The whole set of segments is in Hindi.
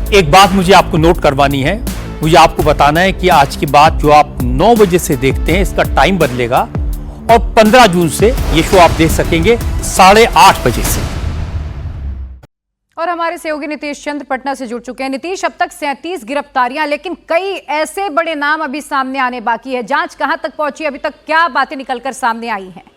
एक बात मुझे आपको नोट करवानी है, मुझे आपको बताना है कि आज की बात जो आप 9 बजे से देखते हैं इसका टाइम बदलेगा और 15 जून से ये शो आप देख सकेंगे 8:30 बजे से। और हमारे सहयोगी नीतीश चंद्र पटना से जुड़ चुके हैं। नीतीश, अब तक 37 गिरफ्तारियां, लेकिन कई ऐसे बड़े नाम अभी सामने आने बाकी है। जांच कहां तक पहुंची, अभी तक क्या बातें निकलकर सामने आई हैं?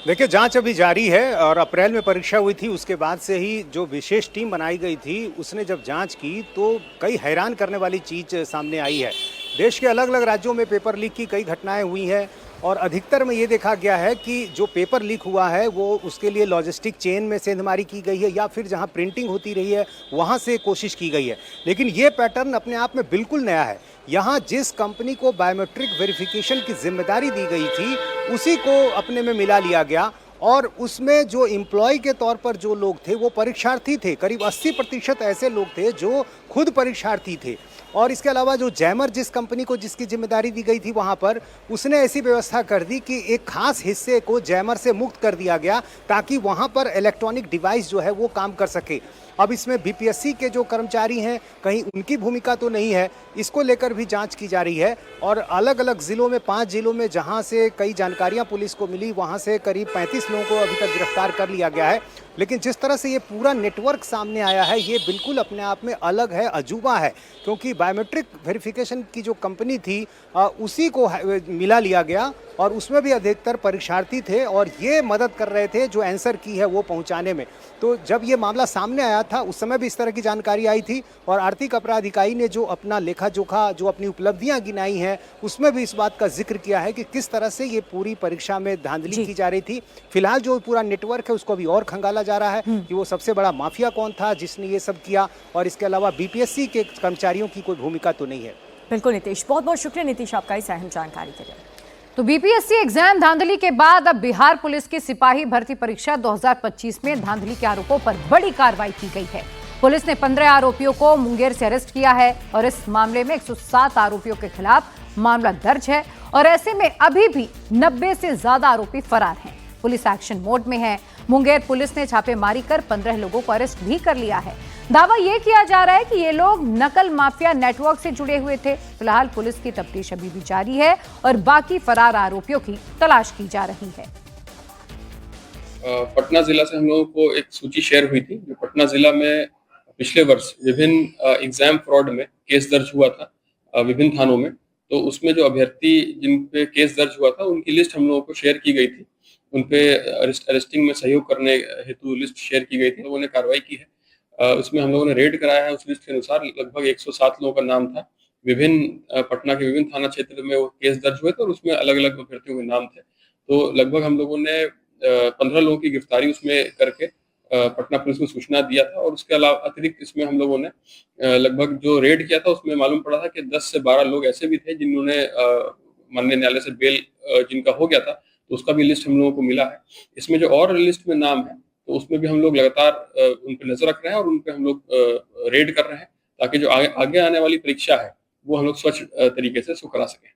देखिए, जांच अभी जारी है और अप्रैल में परीक्षा हुई थी, उसके बाद से ही जो विशेष टीम बनाई गई थी उसने जब जांच की तो कई हैरान करने वाली चीज सामने आई है। देश के अलग अलग राज्यों में पेपर लीक की कई घटनाएं हुई हैं और अधिकतर में ये देखा गया है कि जो पेपर लीक हुआ है वो उसके लिए लॉजिस्टिक चेन में सेंधमारी की गई है या फिर जहां प्रिंटिंग होती रही है वहां से कोशिश की गई है। लेकिन ये पैटर्न अपने आप में बिल्कुल नया है। यहाँ जिस कंपनी को बायोमेट्रिक वेरिफिकेशन की जिम्मेदारी दी गई थी उसी को अपने में मिला लिया गया और उसमें जो एम्प्लॉय के तौर पर जो लोग थे वो परीक्षार्थी थे। करीब 80% ऐसे लोग थे जो खुद परीक्षार्थी थे। और इसके अलावा जो जैमर जिस कंपनी को जिसकी जिम्मेदारी दी गई थी वहाँ पर उसने ऐसी व्यवस्था कर दी कि एक खास हिस्से को जैमर से मुक्त कर दिया गया ताकि वहाँ पर इलेक्ट्रॉनिक डिवाइस जो है वो काम कर सके। अब इसमें बीपीएससी के जो कर्मचारी हैं कहीं उनकी भूमिका तो नहीं है, इसको लेकर भी जांच की जा रही है। और अलग अलग ज़िलों में 5 जिलों में जहां से कई जानकारियां पुलिस को मिली वहां से करीब 35 लोगों को अभी तक गिरफ्तार कर लिया गया है। लेकिन जिस तरह से ये पूरा नेटवर्क सामने आया है ये बिल्कुल अपने आप में अलग है, अजूबा है, क्योंकि बायोमेट्रिक वेरिफिकेशन की जो कंपनी थी उसी को मिला लिया गया और उसमें भी अधिकतर परीक्षार्थी थे और ये मदद कर रहे थे जो आंसर की है वो पहुंचाने में। तो जब ये मामला सामने आया था उस समय भी इस तरह की जानकारी आई थी और आर्थिक अपराध इकाई ने जो अपना लेखा जोखा जो अपनी उपलब्धियां गिनाई हैं उसमें भी इस बात का जिक्र किया है कि किस तरह से ये पूरी परीक्षा में धांधली की जा रही थी। फिलहाल जो पूरा नेटवर्क है उसको अभी और खंगाला जा रहा है कि वो सबसे बड़ा माफिया कौन था जिसने ये सब किया और इसके अलावा बीपीएससी के कर्मचारियों की कोई भूमिका तो नहीं है। बिल्कुल नीतीश, बहुत बहुत शुक्रिया नीतीश आपका इस अहम जानकारी के लिए। तो बीपीएससी एग्जाम धांधली के बाद अब बिहार पुलिस की सिपाही भर्ती परीक्षा 2025 में धांधली के आरोपों पर बड़ी कार्रवाई की गई है। पुलिस ने 15 आरोपियों को मुंगेर से अरेस्ट किया है और इस मामले में 107 आरोपियों के खिलाफ मामला दर्ज है और ऐसे में अभी भी 90 से ज्यादा आरोपी फरार हैं। पुलिस एक्शन मोड में है। मुंगेर पुलिस ने छापेमारी कर 15 लोगों को अरेस्ट भी कर लिया है। दावा यह किया जा रहा है कि ये लोग नकल माफिया नेटवर्क से जुड़े हुए थे। फिलहाल पुलिस की तफ्तीश अभी भी जारी है और बाकी फरार आरोपियों की तलाश की जा रही है। पटना जिला से हम लोगों को एक सूची शेयर हुई थी। जो पटना जिला में पिछले वर्ष विभिन्न एग्जाम फ्रॉड में केस दर्ज हुआ था विभिन्न थानों में, तो उसमें जो अभ्यर्थी जिन पे केस दर्ज हुआ था उनकी लिस्ट हम लोगों को शेयर की गई थी। उन पे अरेस्टिंग में सहयोग करने हेतु लिस्ट शेयर की गई थी। लोगों ने कार्रवाई की है। उसमें हम लोगों ने रेड कराया है। उस लिस्ट के अनुसार लगभग 107 लोगों का नाम था। विभिन्न पटना के विभिन्न थाना क्षेत्र में वो केस दर्ज हुए थे और उसमें अलग अलग अभ्यर्थियों के नाम थे। तो लगभग हम लोगों ने 15 लोगों की गिरफ्तारी उसमें करके पटना पुलिस को सूचना दिया था और उसके अलावा अतिरिक्त इसमें हम लोगों ने लगभग जो रेड किया था उसमें मालूम पड़ा था कि 10 से 12 लोग ऐसे भी थे जिन्होंने माननीय न्यायालय से बेल जिनका हो गया था, तो उसका भी लिस्ट हम लोगों को मिला है। इसमें जो और लिस्ट में नाम है तो उसमें भी हम लोग लगातार उन पर नजर रख रहे हैं और उन पर हम लोग रेड कर रहे हैं ताकि जो आगे आने वाली परीक्षा है वो हम लोग स्वच्छ तरीके से उसको करा सकें।